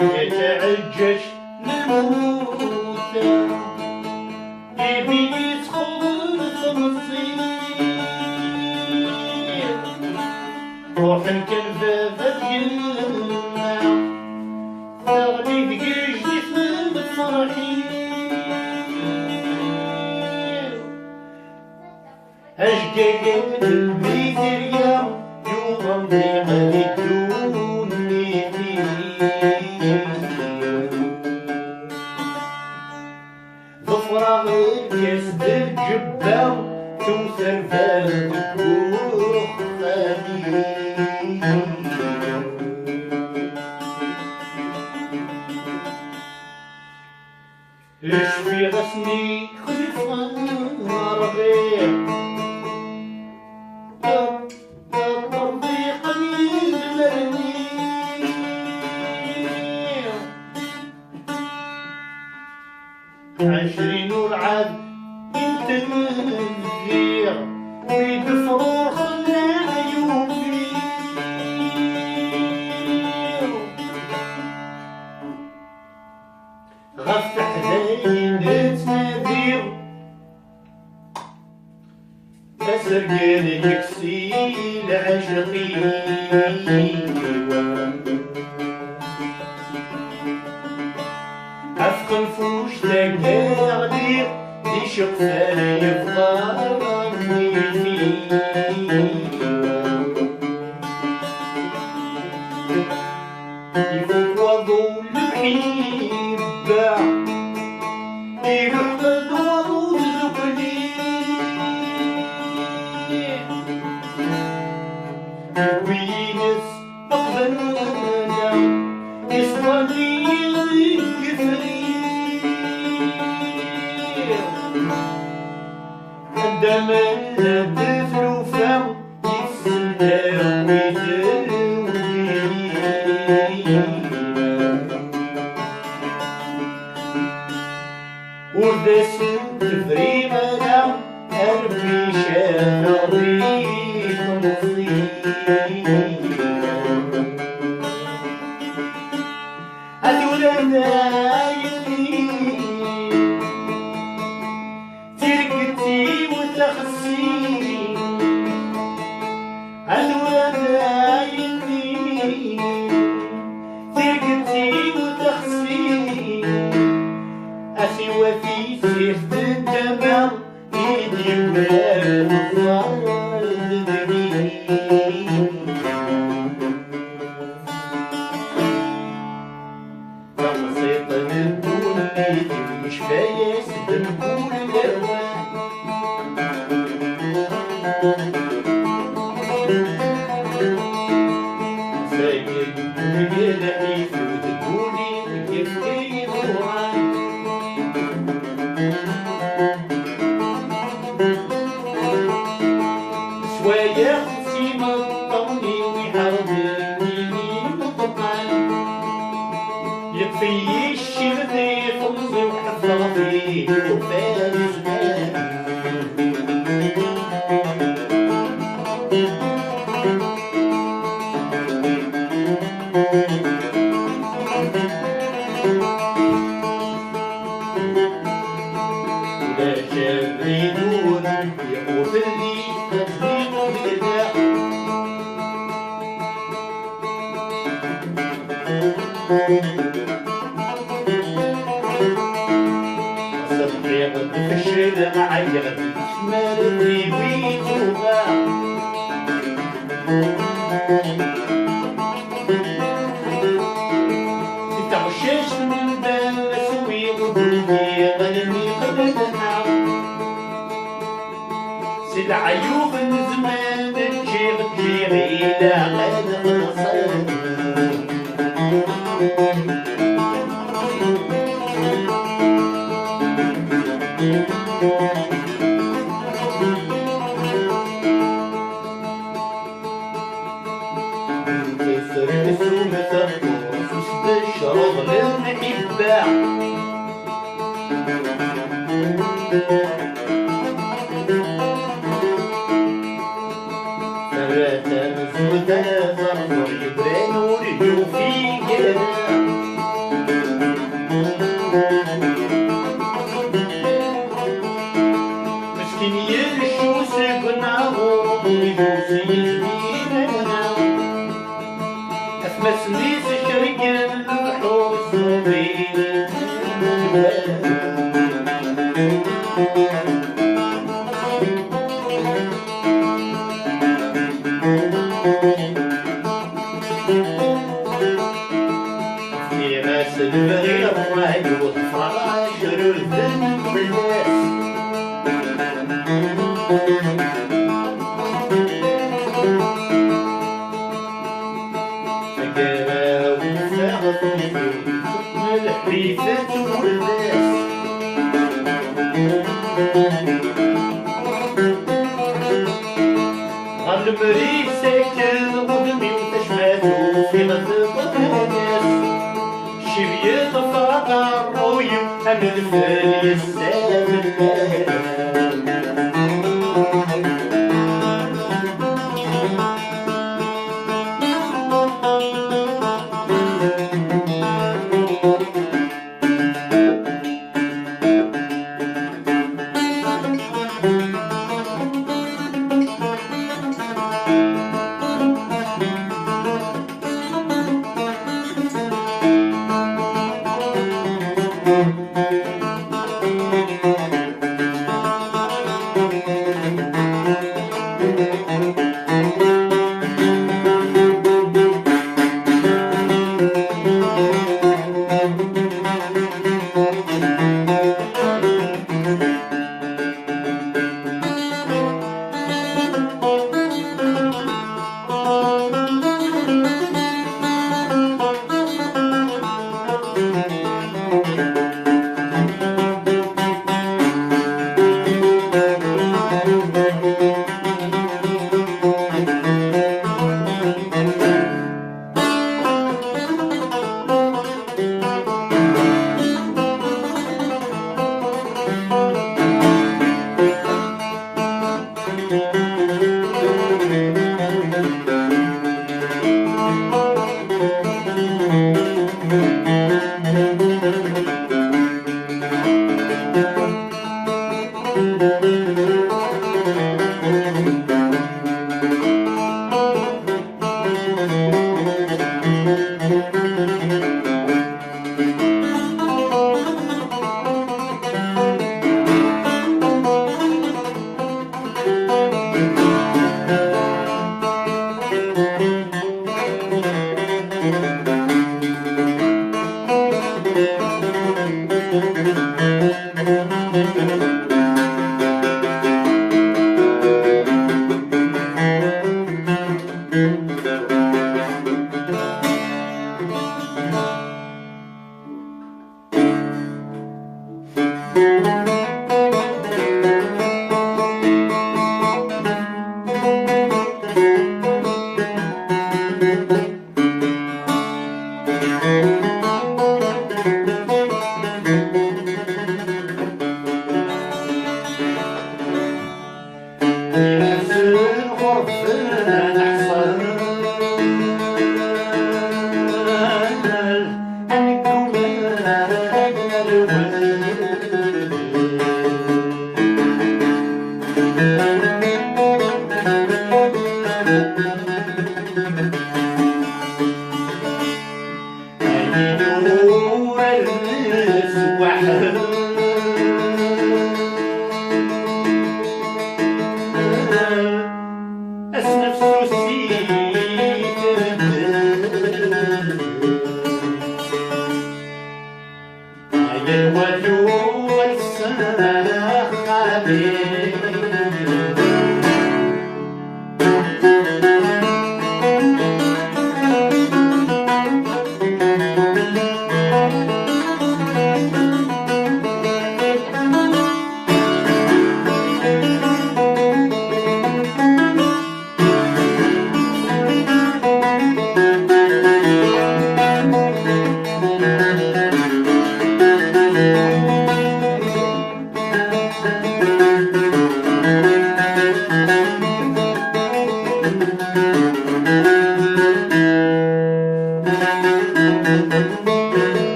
يتعجج للموتى يبي يدخل في الصير روح الكلبة ديالنا تغلي دقيج يفهم الفرحير اش قاقل الميزيريا يوم ضيق للدوني ظفرة الكاس بالجبة توثر فالدكوخ خبير اش في غسني خلفة رغير تطبيق المرني عشرين والعاد انت النذير ويدفروا خلى عيوبي غف حداين تنادير أسرقين يكسيل عشقين عفق الفوش تقاغلي دي شقفان يفضلني فيه يفوق وضو المحبة يحمد وضو الزقلي وينس أقبلنا يصطلي عندما تدفلو فم يسلم ويدوي وردس تفريغنا قلبي شافعي هذولا ترقتي وتخسي هذولا ترقتي وتخسي أخي وفي سيف الدمر يدي بلاد الظالمين تقصيط نقول ليدي مش فايس نقول الأرواح فايد بقلعي وتقولي كيف يضوعك شوية سيما طوني ويحرضني طبعا يكفي الشرذي خبزي وحفظي وفارس ولا شابريدون يقوف اللي تبديل بالإداء صبحي غد فشل معي غد شمال الديوي توبا تتعشش من بال سوي غدودي غنمي قبلها سيد عيوب الزمان تجيغ إلى غد غصان كسر السومة وسط الشراب للمحبة الودود ساخ